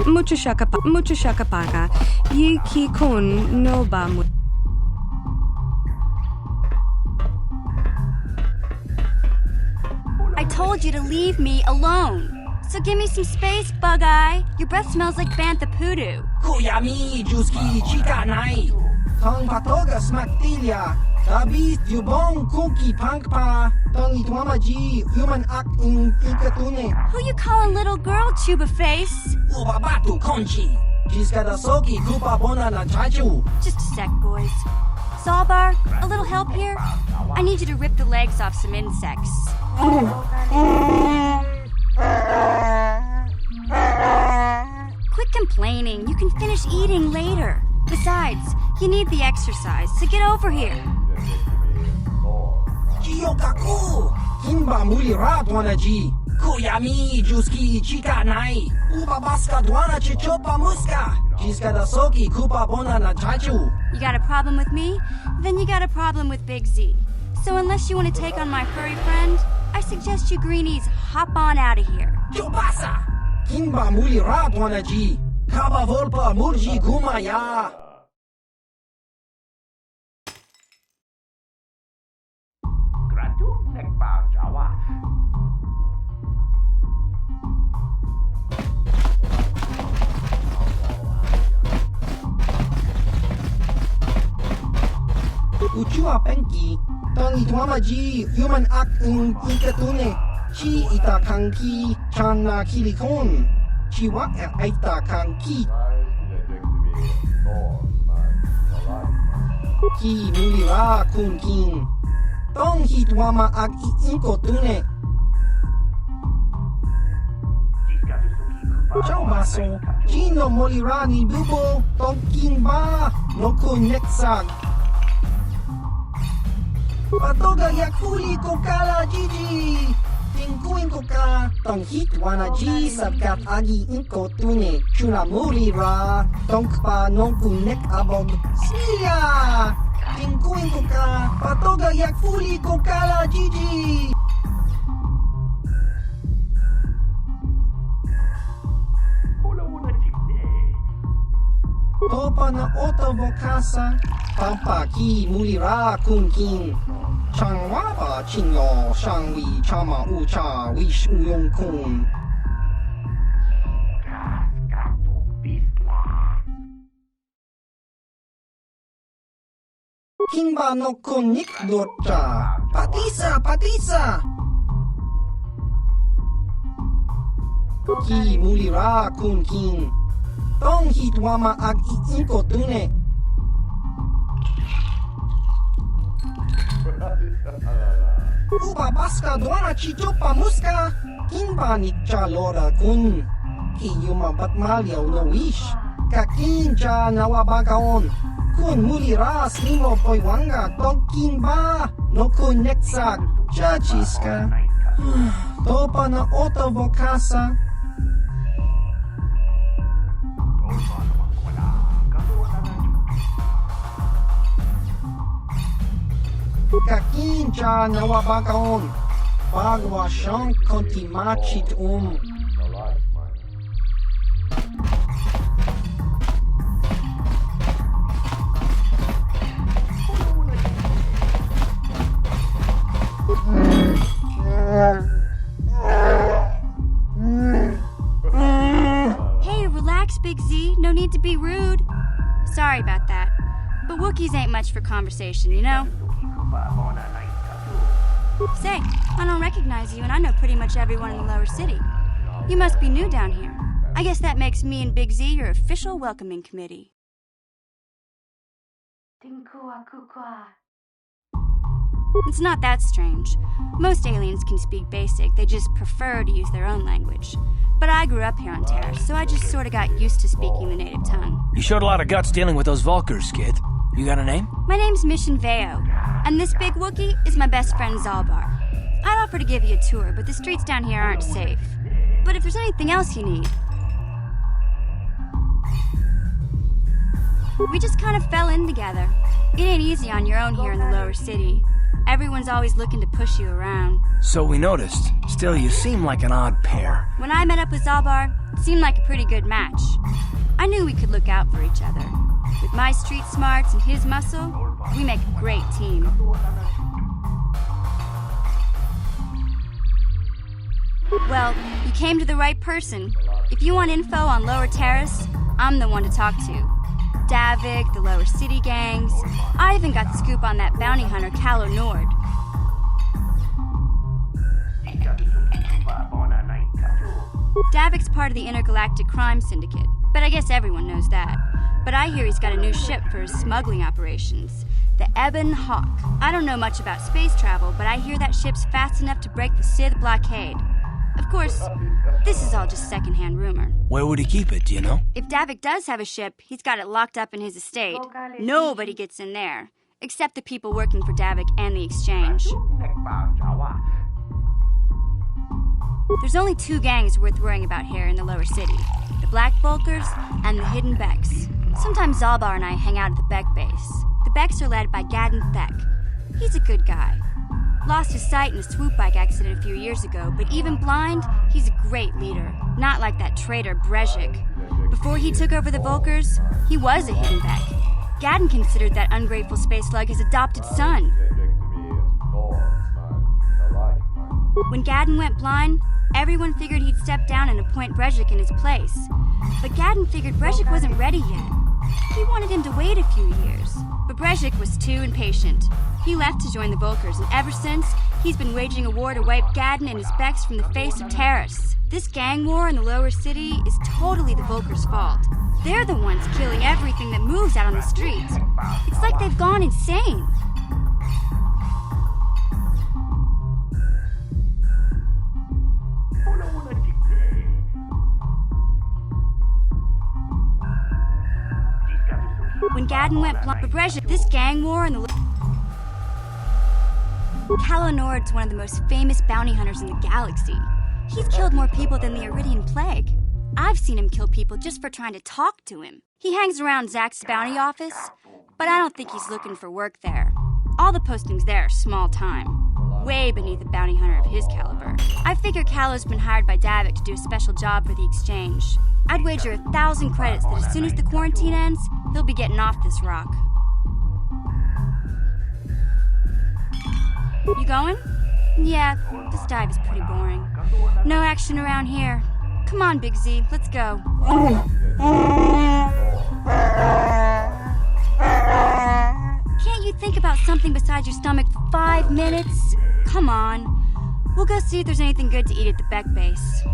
Mucho shakapaka. Yi ki kun no ba mu. I told you to leave me alone. So give me some space, Bug-Eye. Your breath smells like bantha poodoo. Kuyami, Juski, Chikanai. Tong patoga smaktilia. Tabis, Dubong, Kuki, Punkpa. Tong itwamaji, human ak ikatune. Who you calling little girl, Chuba Face? Ubabatu Konchi. Jiskadasoki, Kupa Bona na Chachu. Just a sec, boys. Zalbar, a little help here? I need you to rip the legs off some insects. Quit complaining. You can finish eating later. Besides, you need the exercise, so get over here. Jiyokaku! Kimba mulira dwanaji. Kuyami, Juski, Chikanai. Ubabaska dwana chichopa muska. Jiskadasoki, Kupa Bona na Chachu. You got a problem with me? Then you got a problem with Big Z. So unless you want to take on my furry friend, I suggest you greenies hop on out of here. Chobasa! Kimba mulira dwanaji. Kaba volpa murji gumaya. Ujua penki, tong itwamaji, human ak ikatune. Chi ita kanki, chana kilikon. Chiwa ita kanki. Ki mulira kunkin. Tong hitwama ak inkotune. Ciao baso, chino molirani bubo, tong kimba, no kuneksag. Patoga yakuli kokala jiji. Tingkuin koka. Tong hitwana ji sabkat agi inko tune. Chuna mulira. Tong pa non kunek abog. Siya. Tingkuin koka. Patoga yakuli kokala jiji. Topa na otobokasa. Pampaki mulira kunkin. Changwaba chinyo shangwi chama ucha wish uyong kun. Kimba no kunik dota. Patisa. Ki mulira kunkin. Tong hitwama ag inko tune. Ubabaska dwana chichopa muska. Kimba ni chalora kun. Kiyuma batmalyaw no wish. Kakincha nawabagaon. Kun mulira slimo poywanga. Tong kimba no kuneksag. Chachiska. Topa na otobokasa. Kakincha nawabagaon. Pagwa siyang kontimachit Hey, relax, Big Z. No need to be rude. Sorry about that. But Wookiees ain't much for conversation, you know? Say, I don't recognize you, and I know pretty much everyone in the lower city. You must be new down here. I guess that makes me and Big Z your official welcoming committee. It's not that strange. Most aliens can speak basic, they just prefer to use their own language. But I grew up here on Terra, so I just sort of got used to speaking the native tongue. You showed a lot of guts dealing with those Vulkars, kid. You got a name? My name's Mission Veo, and this big Wookiee is my best friend Zalbar. I'd offer to give you a tour, but the streets down here aren't safe. But if there's anything else you need... We just kind of fell in together. It ain't easy on your own here in the lower city. Everyone's always looking to push you around. So we noticed. Still, you seem like an odd pair. When I met up with Zalbar, Seemed like a pretty good match. I knew we could look out for each other. With my street smarts and his muscle, we make a great team. Well, you came to the right person. If you want info on Lower Terrace, I'm the one to talk to. Davik, the Lower City gangs. I even got the scoop on that bounty hunter, Calo Nord. Davik's part of the Intergalactic Crime Syndicate, but I guess everyone knows that. But I hear he's got a new ship for his smuggling operations, the Ebon Hawk. I don't know much about space travel, but I hear that ship's fast enough to break the Sith blockade. Of course, this is all just secondhand rumor. Where would he keep it, do you know? If Davik does have a ship, he's got it locked up in his estate. Nobody gets in there, except the people working for Davik and the exchange. There's only 2 gangs worth worrying about here in the Lower City. The Black Volkers and the Hidden Beks. Sometimes Zalbar and I hang out at the Bek base. The Beks are led by Gadden Thek. He's a good guy. Lost his sight in a swoop bike accident a few years ago, but even blind, he's a great leader. Not like that traitor Brezhik. Before he took over the Volkers, he was a Hidden Bek. Gadden considered that ungrateful space slug his adopted son. When Gadden went blind, everyone figured he'd step down and appoint Brezhik in his place. But Gadden figured Brezhik wasn't ready yet. He wanted him to wait a few years. But Brezhik was too impatient. He left to join the Volkers, and ever since, he's been waging a war to wipe Gadden and his Beks from the face of Terrace. This gang war in the Lower City is totally the Volkers' fault. They're the ones killing everything that moves out on the streets. It's like they've gone insane. When Gadden went blind, but Brezhik, this gang war in the... Calo Nord's one of the most famous bounty hunters in the galaxy. He's killed more people than the Iridian Plague. I've seen him kill people just for trying to talk to him. He hangs around Zach's bounty office, but I don't think he's looking for work there. All the postings there are small time, way beneath a bounty hunter of his caliber. I figure Calo's been hired by Davik to do a special job for the exchange. I'd wager 1,000 credits that as soon as the quarantine ends, he'll be getting off this rock. You going? Yeah, this dive is pretty boring. No action around here. Come on, Big Z, let's go. Can't you think about something besides your stomach for 5 minutes? Come on. We'll go see if there's anything good to eat at the Bek base.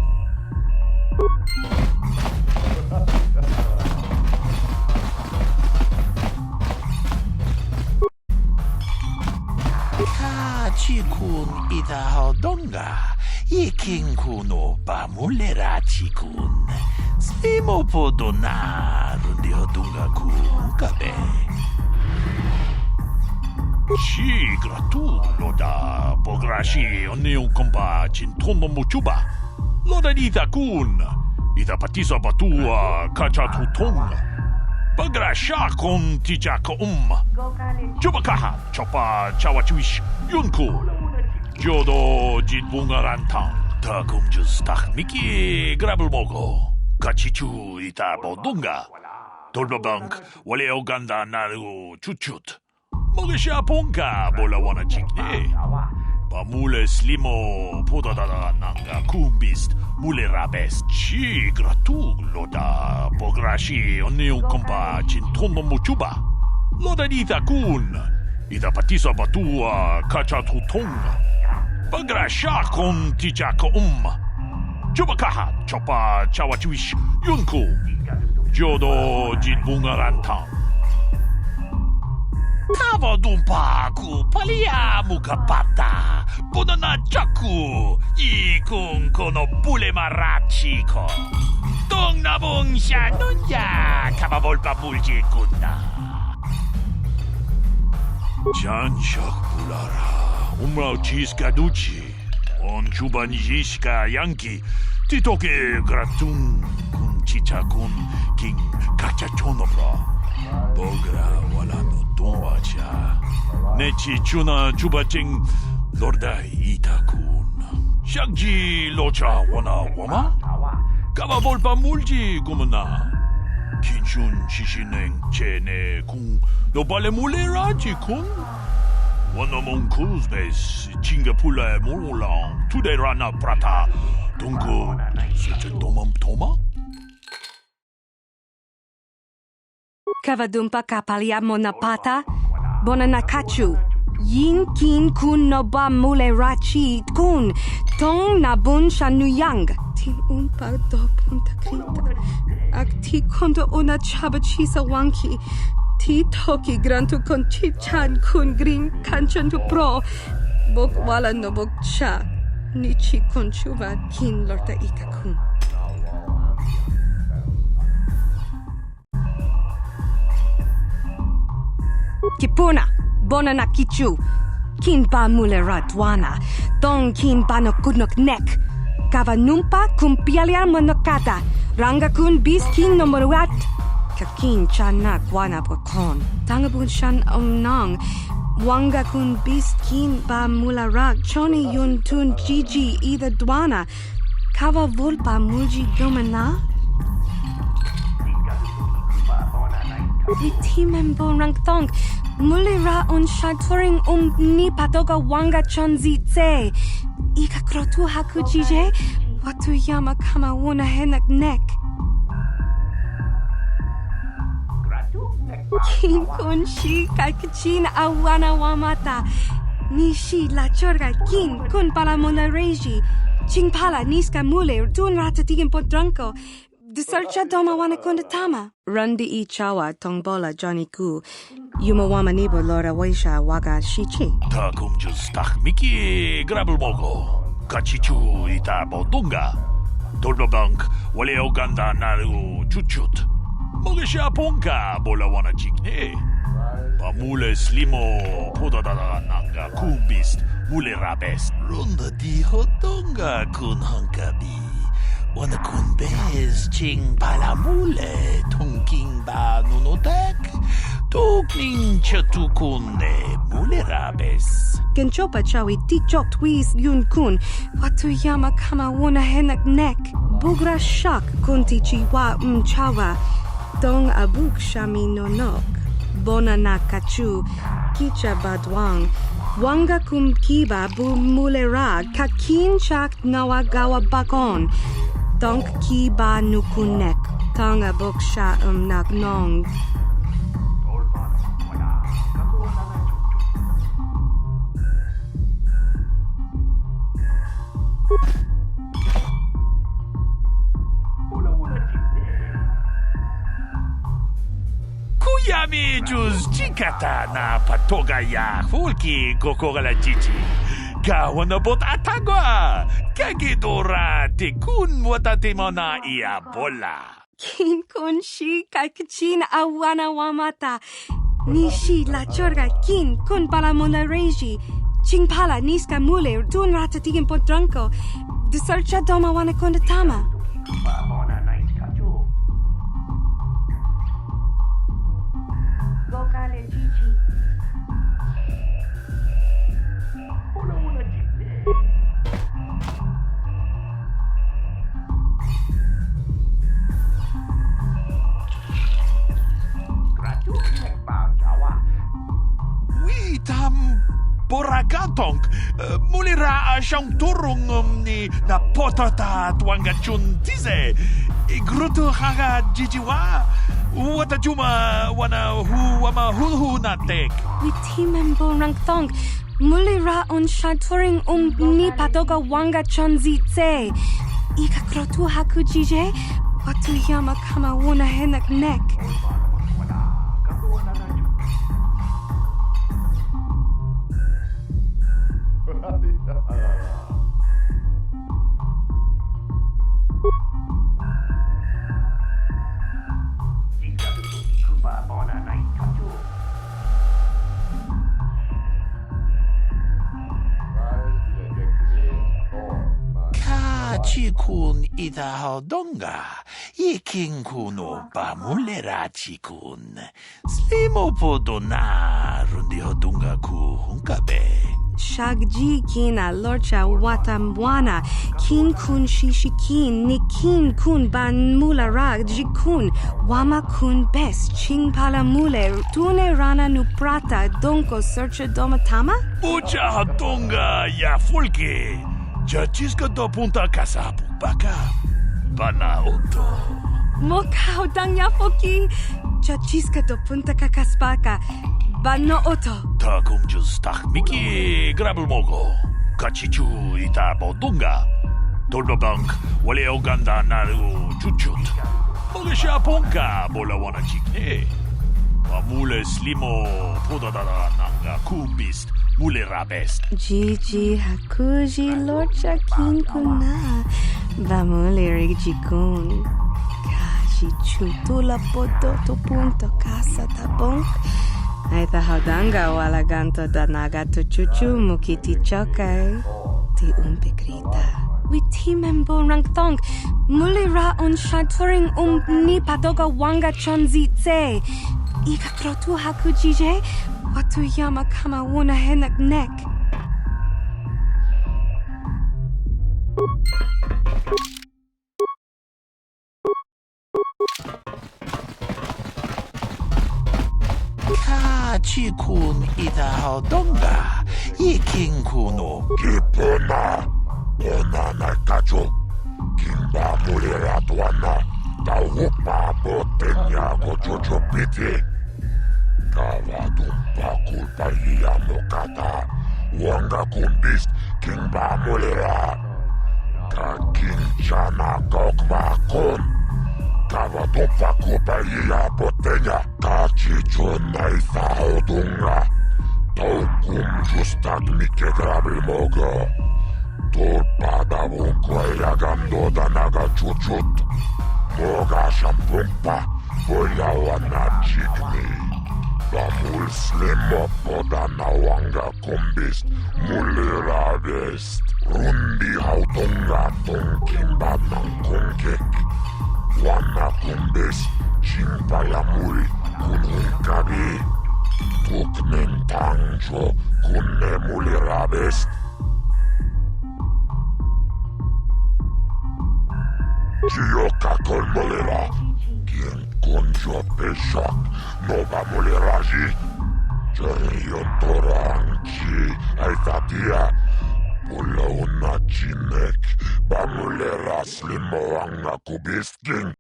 Chikun ita donga, ikin kuno pa mulera chikun. Svimo po donar di hodunga kun kabe. Chi gratu loda pograshi onion kompa chintono muchuba. Loda ita kun, ita patisa batua kacha tutonga. Pagrasha kon tijaka Chubakaha chopa chawachuish yunku. Jodo jitbungarantang. Takumjus takmiki grabelmogo. Kachichu ita bodunga. Tolbabank wale oganda naru chuchut. Mogesha ponka bola wana chikne. Pamule slimo podadada nanga kumbist. Mule rabes chi gratu loda pograshi onion kompa chintono muchuba. Loda ita kun, ita patisa batua kacha tutonga. Pagrasha kon tijaka Chubakaha chopa chawachuish yunku. Jodo jitbungarantang. Kava dumpaku palia mukapata. Bonana jaku ikun kono bule marachiko. Dong nabong sha nunya kava volpa mulji kunna. Janshak bulara umrao chiska duchi. On chuban jishka yanki. Titoke gratun kun chicha kun king kachachonobra. Bogra wala no tombacha. Nechi chuna chubaching lorda itakun. Shagji locha wana wama. Kava volpa mulji kumana. Kinchun shishineng chene kung no bale mulera kun. Wana mong kuzbes chingapula mulang tude rana prata. Tunko seche tomam toma. Kavadumpa kapalia monapata, bonanakachu. Yin kin kun no ba mule rachi kun, tong nabun shanuyang. Tin unpa do punta krita. Ak ti kondo una chabachisa wanki. Ti toki grantu kon chichan kun green kanchan tu pro. Bok wala no bok cha. Nichi kon chuva kin lorta ika kun. Kipuna, bona na kichu. Kin pa mulera dwana. Tong kin pa no kudnok nek. Kava numpa kumpialia monokata. Ranga kun bis kin no moruat. Kakin chana kwana pokon. Tangabun shan omnang. Wanga kun bis kin pa mulera. Choni yun tun jiji ida dwana. Kava volpa mulji gomana. Itimembo rangtong. Mulira on shaturing ni patoga wanga chonzi tse. Ika krotu hakujije. Watu yama kama wuna henak nek. Kin kun shi kakachin awana wamata. Nishi la chorga kin kun pala mona reji. Ching pala niska mule dun ratatigin podranko. Disalcha doma wana kundatama. Rundi I chawa tongbola Johnny ku. Yumawama nibo lora waisha waga shichi. Takum just tak miki grabel mogo. Kachichu ita bodunga. Dolbabank wale oganda naru chuchut. Mogesha ponka bola wana chikne. Pamule slimo podadada nanga kumbist mule rabes. Runda di hodonga kun hankabi. Wana kun bez ching palamule tungking ba nunotek. Tukning chatukune mule rabes. Genchopa chawi tichok twis yun kun. Watu yama kama wuna henak nek. Bugra shak kunti chiwa mchawa. Dong abuk shami nonok. Bona na kachu. Kicha badwang. Wanga kum kiba bu mulera. Kakin chak nawagawa bakon. Donk kiba nukunek. Tong abuk sha nak nong. Kuyami juz chikata na patoga ya hulki kokora chichi. Gawana bot atagwa. Kagidora te kun watatimona ia bola. Kin kun shi kakachin awana wamata. Nishi la chorga kin kun pala mona reji. Ching pala niska mule dun ratatigin podranko. Disalcha doma wana kundatama. Witam boragatong mulira siyang turong ni na potata tuanga chun tize. Igruto haga jijiwa. Wata juma wana hu wama hulhu na tek. Witimembo rangtong. Mulira on shaturing ni patoga wanga chonzi tse. Ika krotu hakujije. Watu yama kama wuna henak nek. Chikun ita hodonga. Iking kuno pa mulera chikun. Slimo podona rundi hodonga ku hunkabe. Shagji kina lorcha watamwana, kin kun shishikin, nikin kun ban mulara jikun, wama kun bes, ching pala mule, tune rana nu prata, donko searcha domatama? Mucha hatonga ya fulke. Chachiska do punta kasapu baka. Banauto. Mokao dang yafoki, chachiska do punta kakaspaka, bano oto. Takum just tak miki grabul mogo. Kachichu ita bodunga. Tolba bank wale oganda naru chuchut. Mogesha ponka bola wana chikne. Mule slimo podadada nanga kumbist mule rabest. Gigi hakuji lorcha kin kuna, bamule rigjikun. Kaji chutula poto to punto casa tabonk. Aita haudanga wala ganto danaga to chuchu mukiti chokai. Ti umpikrita. Witi membo rangthong. Mulira on shaturing ni patoga wanga chonzi tse. Ika trotu hakujije. Watu yama kama wuna henak nek. Kachikun ita haudonga, iking kuno. Kipuna, ona na kacho, kimba mulera tuana, taupa botenya gojojo piti. Kawa dumpa kulpa hiya mokata, wanga kumbist, kimba mulera. Kakinchana kokma kun. Kawa dumpa kulpa hiya botenya, kachichun na isa hodunga. Taukum justak mike grabil mogo. Tulpada vunkoja gandoda naga chuchut. Moga shampumpa, voljava na čikni. Da mul slimo poda na wanga kumbist, mulira vest. Rundi hautunga tonkimba nankongek. Wana kumbist, chimpa ya mul kununkabi. Tuknen tangjo kunne mulira vest. Chioka kol molera, kien konjo peshak, nova moleraji. Cherion toranchi, aitatia, pula una chinek, ba molera slimo anga kubisking.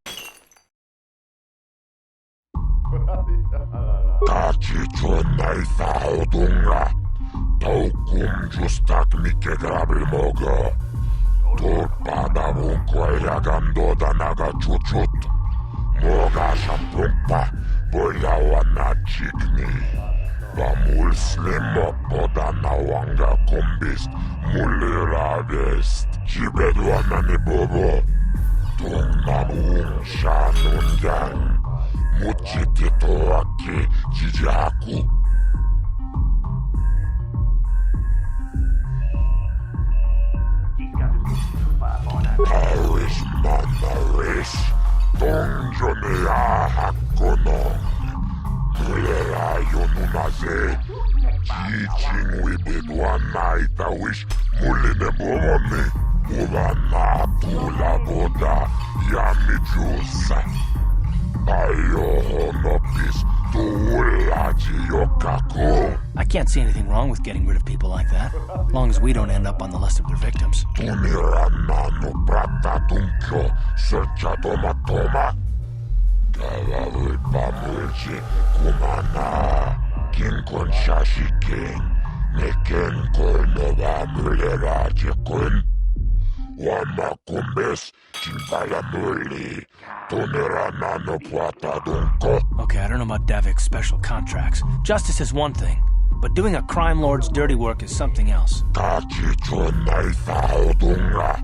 Kachicho naisa hodunga, taukum justak mike grabil mogo. Tulpada vunkoja gandoda naga chuchut. Moga shampumpa, voljava na čikni. Va mul slimo poda na wanga kumbist, mulira vest. Čibedwana ni bobo, tung namung shanun yang. Muchiti toaki jijaku. Paris manaris, donjone hakonong. Mulera yonunaze, chichin wibedwana itawish, muline bomoni. Uvana pula boda, yami jusa. I can't see anything wrong with getting rid of people like that, as long as we don't end up on the list of their victims. Wama kumbes, chimbala muli, tunerana no puata dunko. Okay, I don't know about Davik's special contracts. Justice is one thing, but doing a crime lord's dirty work is something else. Kachicho naisa hodunga,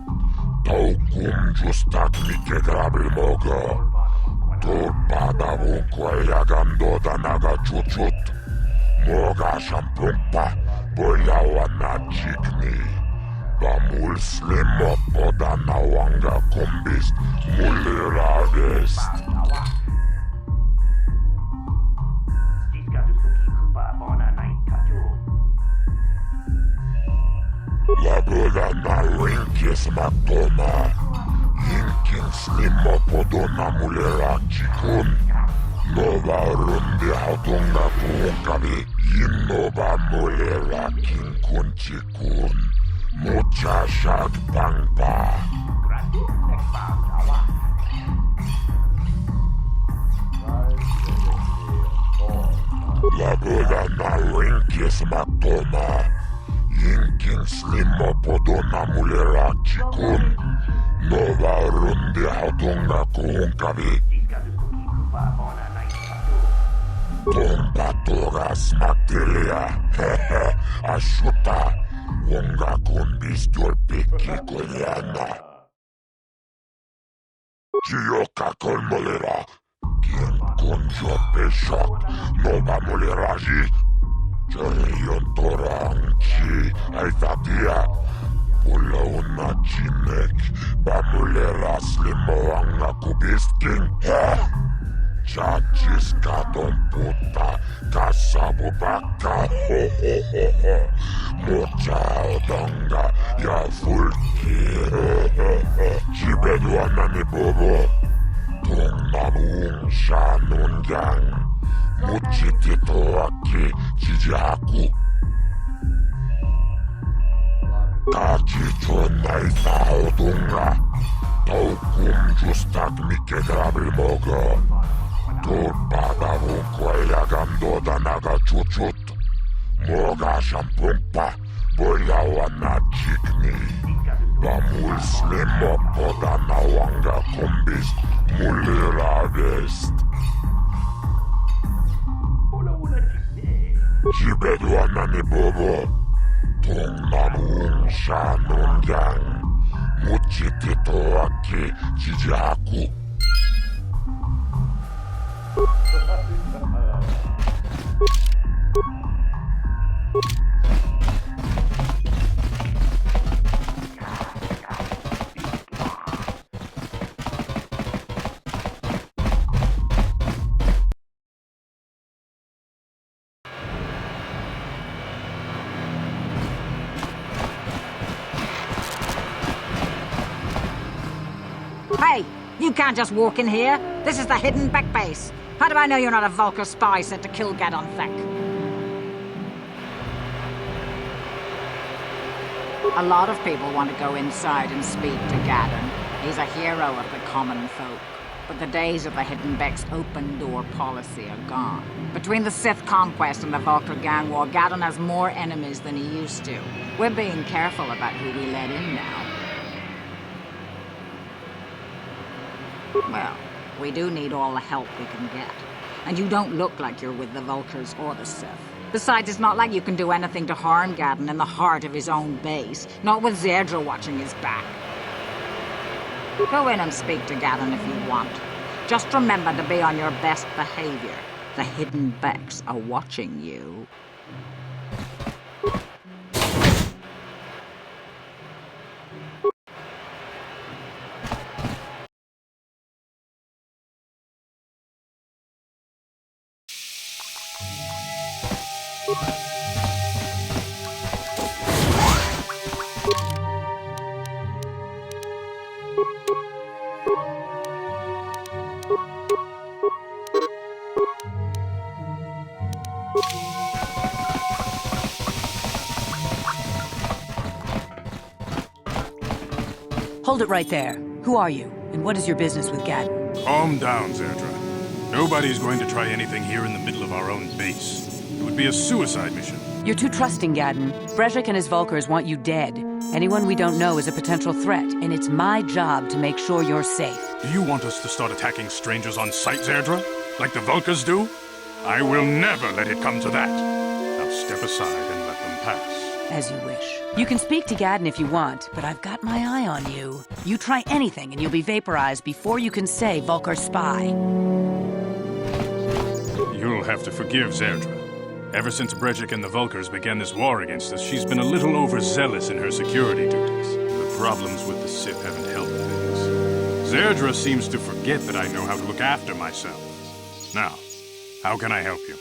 taukum justak mike grabil mogo. Tulpada vunkoja gandoda naga chuchut. Moga shampumpa, voljava na čikni. Va mul slimo poda na wanga kumbist, mulira vest. Winkis Magdoma. Inking Slimma Podona Mulera Chikun. Nova Rundi Hatunga Punkavi. Innova Mulera Kinkun Chikun. Mucha Shad Pangpa. La boda na Winkis Magdoma. Inking Slimma Podona Mulera Chikun. Nova Rundi Hatunga Punkavi. Tomba Toras Magdelia. Ashuta. Wonga Kumbistor Piki Koreana. Chioka Kolmolera. Quien Kunjo Peshok. Nova Moleraji. Jorion Toranchi. Aitatia. Pula una Chinek. Bamulera Slimoanga Kubisking. Chachis Kadon Puta. Kasabubaka. Ho ho ho ho. Mucha Odonga. Ya Fulki. Chibedwana ni Bobo. Tungnamun Shanungang. Muchitito Aki Chijaku. Kachicho Naisa Odunga. Taukum Justak Mike Grabilmoga. Turpada Vunkwaya Gandoda Naga Chuchut. Moga Shampumpa. Boyawana Chikni. Bamul Slimmo Podana Wanga Kumbis. Mulera Vest. Chibedwana ni Bobo. Tungnamun Shanungang. Muchitito Aki Chijaku. Hey, you can't just walk in here. This is the hidden Bek base. How do I know you're not a Vulcar spy sent to kill Gadon Thek? A lot of people want to go inside and speak to Gadon. He's a hero of the common folk. But the days of the hidden Bek's open-door policy are gone. Between the Sith conquest and the Vulcar gang war, Gadon has more enemies than he used to. We're being careful about who we let in now. Well, we do need all the help we can get. And you don't look like you're with the Vulcars or the Sith. Besides, it's not like you can do anything to harm Gadon in the heart of his own base. Not with Zerdra watching his back. Go in and speak to Gadon if you want. Just remember to be on your best behavior. The hidden Beks are watching you. Hold it right there. Who are you, and what is your business with Gadon? Calm down, Zerdra. Nobody's going to try anything here in the middle of our own base. It would be a suicide mission. You're too trusting, Gadon. Brejik and his Vulcars want you dead. Anyone we don't know is a potential threat, and it's my job to make sure you're safe. Do you want us to start attacking strangers on sight, Zerdra? Like the Vulcars do? I will never let it come to that. Now step aside and let them pass. As you wish. You can speak to Gadon if you want, but I've got my eye on you. You try anything and you'll be vaporized before you can say Vulcar spy. You'll have to forgive Zerdra. Ever since Brejik and the Vulcars began this war against us, she's been a little overzealous in her security duties. The problems with the Sith haven't helped things. Zerdra seems to forget that I know how to look after myself. Now, how can I help you?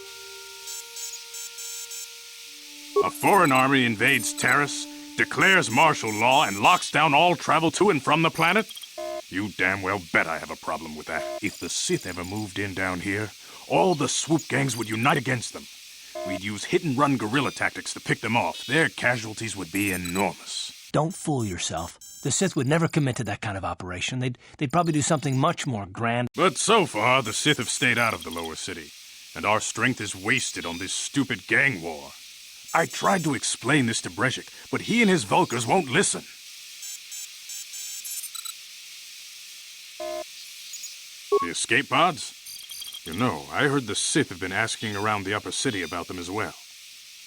A foreign army invades Terrace, Declares martial law and locks down all travel to and from the planet? You damn well bet I have a problem with that. If the Sith ever moved in down here, all the swoop gangs would unite against them. We'd use hit-and-run guerrilla tactics to pick them off. Their casualties would be enormous. Don't fool yourself. The Sith would never commit to that kind of operation. They'd probably do something much more grand. But so far, the Sith have stayed out of the lower city, and our strength is wasted on this stupid gang war. I tried to explain this to Brezhik, but he and his Vulkars won't listen. The escape pods? You know, I heard the Sith have been asking around the upper city about them as well.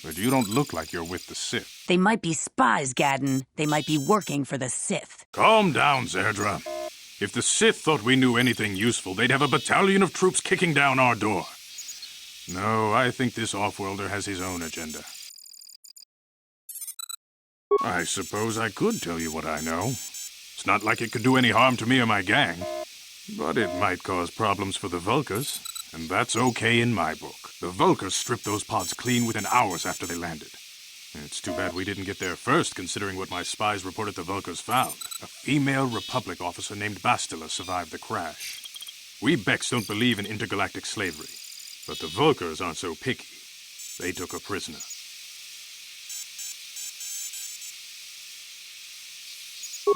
But you don't look like you're with the Sith. They might be spies, Gadden. They might be working for the Sith. Calm down, Zerdra. If the Sith thought we knew anything useful, they'd have a battalion of troops kicking down our door. No, I think this off-worlder has his own agenda. I suppose I could tell you what I know. It's not like it could do any harm to me or my gang. But it might cause problems for the Vulkars, and that's okay in my book. The Vulkars stripped those pods clean within hours after they landed. It's too bad we didn't get there first, considering what my spies reported the Vulkars found. A female Republic officer named Bastila survived the crash. We Beks don't believe in intergalactic slavery, but the Vulkars aren't so picky. They took a prisoner.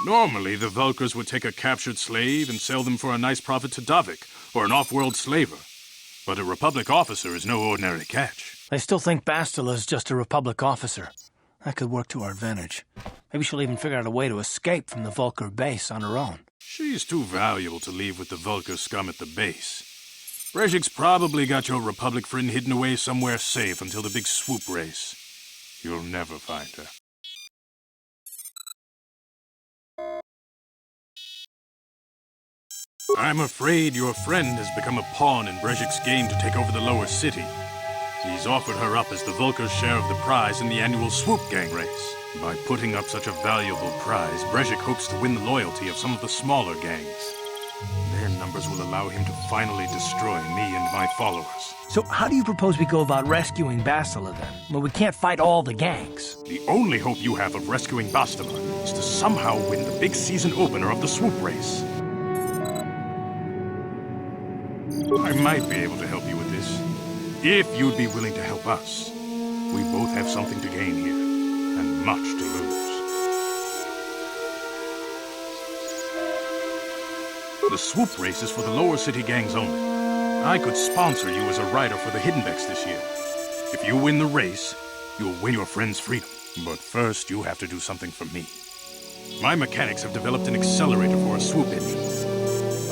Normally, the Vulkars would take a captured slave and sell them for a nice profit to Davik, or an off-world slaver. But a Republic officer is no ordinary catch. I still think Bastila's just a Republic officer. That could work to our advantage. Maybe she'll even figure out a way to escape from the Vulkar base on her own. She's too valuable to leave with the Vulkar scum at the base. Brezhik's probably got your Republic friend hidden away somewhere safe until the big swoop race. You'll never find her. I'm afraid your friend has become a pawn in Brezhik's game to take over the lower city. He's offered her up as the Vulkar's share of the prize in the annual swoop gang race. By putting up such a valuable prize, Brezhik hopes to win the loyalty of some of the smaller gangs. Their numbers will allow him to finally destroy me and my followers. So how do you propose we go about rescuing Bastila then? Well, we can't fight all the gangs. The only hope you have of rescuing Bastila is to somehow win the big season opener of the swoop race. I might be able to help you with this, if you'd be willing to help us. We both have something to gain here, and much to lose. The swoop race is for the lower city gangs only. I could sponsor you as a rider for the Hidden Beks this year. If you win the race, you'll win your friend's freedom. But first, you have to do something for me. My mechanics have developed an accelerator for a swoop engine.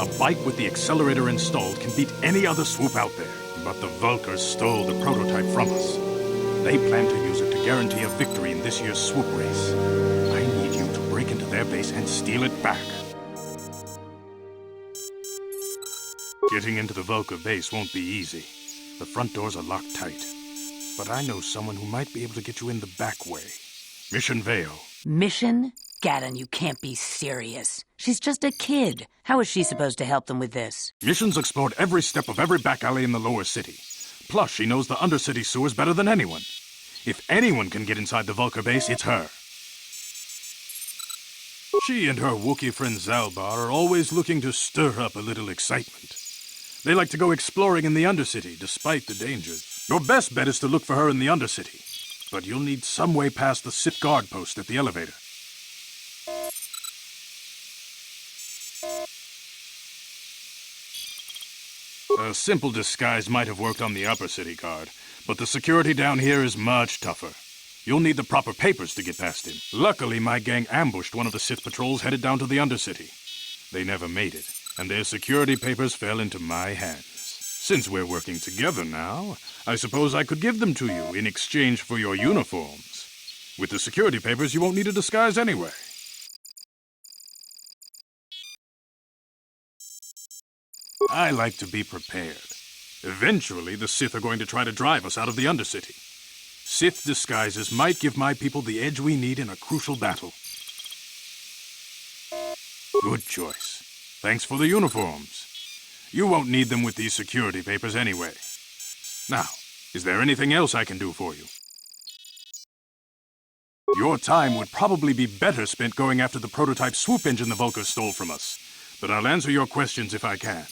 A bike with the accelerator installed can beat any other swoop out there. But the Vulkars stole the prototype from us. They plan to use it to guarantee a victory in this year's swoop race. I need you to break into their base and steal it back. Getting into the Vulkar base won't be easy. The front doors are locked tight. But I know someone who might be able to get you in the back way. Mission Veo. Mission? Gadden, you can't be serious. She's just a kid. How is she supposed to help them with this? Mission's explored every step of every back alley in the lower city. Plus, she knows the undercity sewers better than anyone. If anyone can get inside the Vulkar base, it's her. She and her Wookiee friend Zalbar are always looking to stir up a little excitement. They like to go exploring in the undercity, despite the dangers. Your best bet is to look for her in the undercity. But you'll need some way past the Sith guard post at the elevator. A simple disguise might have worked on the upper city guard, but the security down here is much tougher. You'll need the proper papers to get past him. Luckily, my gang ambushed one of the Sith patrols headed down to the undercity. They never made it, and their security papers fell into my hands. Since we're working together now, I suppose I could give them to you in exchange for your uniforms. With the security papers, you won't need a disguise anyway. I like to be prepared. Eventually, the Sith are going to try to drive us out of the Undercity. Sith disguises might give my people the edge we need in a crucial battle. Good choice. Thanks for the uniforms. You won't need them with these security papers anyway. Now, is there anything else I can do for you? Your time would probably be better spent going after the prototype swoop engine the Vulkars stole from us. But I'll answer your questions if I can.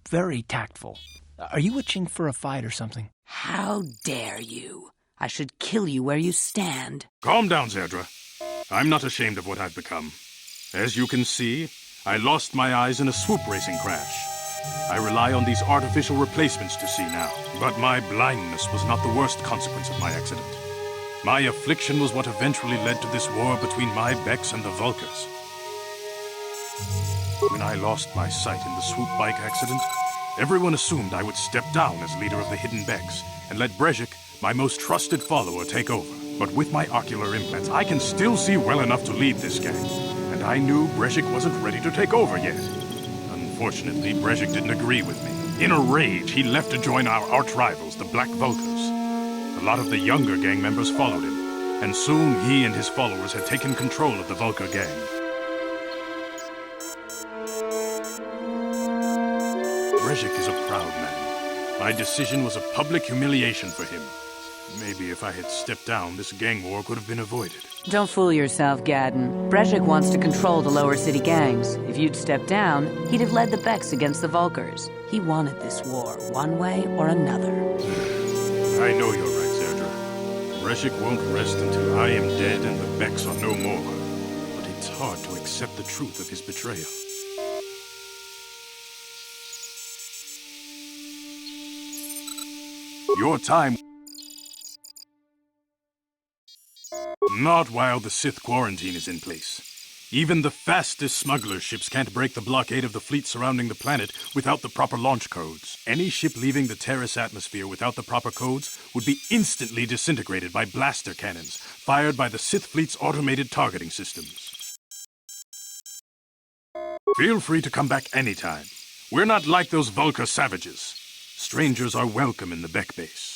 Very tactful. Are you itching for a fight or something? How dare you? I should kill you where you stand. Calm down, Zerdra. I'm not ashamed of what I've become. As you can see, I lost my eyes in a swoop racing crash. I rely on these artificial replacements to see now. But my blindness was not the worst consequence of my accident. My affliction was what eventually led to this war between my Beks and the Vulkars. When I lost my sight in the swoop bike accident, everyone assumed I would step down as leader of the hidden Beks and let Brezhik, my most trusted follower, take over. But with my ocular implants, I can still see well enough to lead this gang. And I knew Brezhik wasn't ready to take over yet. Unfortunately, Brezhik didn't agree with me. In a rage, he left to join our arch-rivals, the Black Vulkars. A lot of the younger gang members followed him, and soon he and his followers had taken control of the Vulkar gang. Brezhik is a proud man. My decision was a public humiliation for him. Maybe if I had stepped down, this gang war could have been avoided. Don't fool yourself, Gadden. Brezhik wants to control the lower city gangs. If you'd stepped down, he'd have led the Beks against the Vulkars. He wanted this war, one way or another. I know you're right, Zerdra. Brezhik won't rest until I am dead and the Beks are no more. But it's hard to accept the truth of his betrayal. Your time... Not while the Sith quarantine is in place. Even the fastest smuggler ships can't break the blockade of the fleet surrounding the planet without the proper launch codes. Any ship leaving the Terrace atmosphere without the proper codes would be instantly disintegrated by blaster cannons fired by the Sith fleet's automated targeting systems. Feel free to come back anytime. We're not like those Vulkar savages. Strangers are welcome in the Bek base.